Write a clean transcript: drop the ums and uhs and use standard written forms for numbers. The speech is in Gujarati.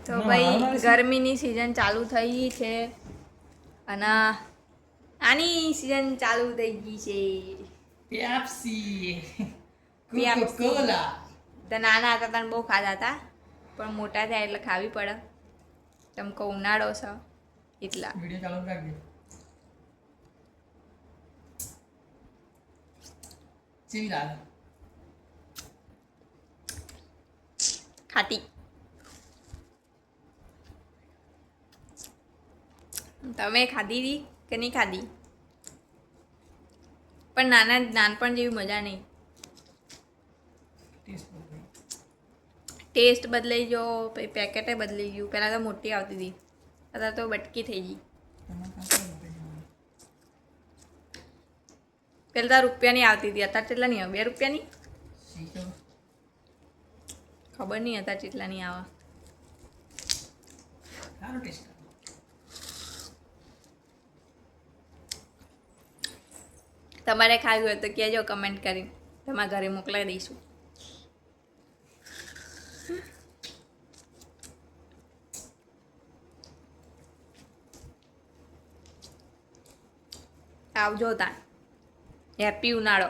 તો ભાઈ ગરમીની સિઝન ચાલુ થઈ ગઈ છે અને આની સિઝન ચાલુ થઈ ગઈ છે પેપ્સી પેપ્સી. કોલા. તો નાના હતા તને બહુ ખાતા હતા પણ મોટા થયા એટલે ખાવી પડે તમ કહું ઉનાળો છે એટલા. વિડિયો ચાલુ રાખજે. ચીવી લાગે. ખાટી. તમે ખાધી હતી કે નહીં ખાધી? પણ નાનપણ જેવી મજા નહીં. ટેસ્ટ બદલાઈ ગયો પછી પેકેટે બદલાઈ ગયું. પહેલાં તો મોટી આવતી હતી અત્યારે તો બટકી થઈ ગઈ. પહેલાં તો રૂપિયાની આવતી હતી અત્યારે કેટલા નહીં આવે? 2 રૂપિયાની ખબર નહીં અત્યારે કેટલા નહીં આવે. સારો ટેસ્ટ. તમારે ખાવી હોય તો કહેજો કમેન્ટ કરીને તમારા ઘરે મોકલાવી દઈશું. આવજો તાણ. હેપી ઉનાળો.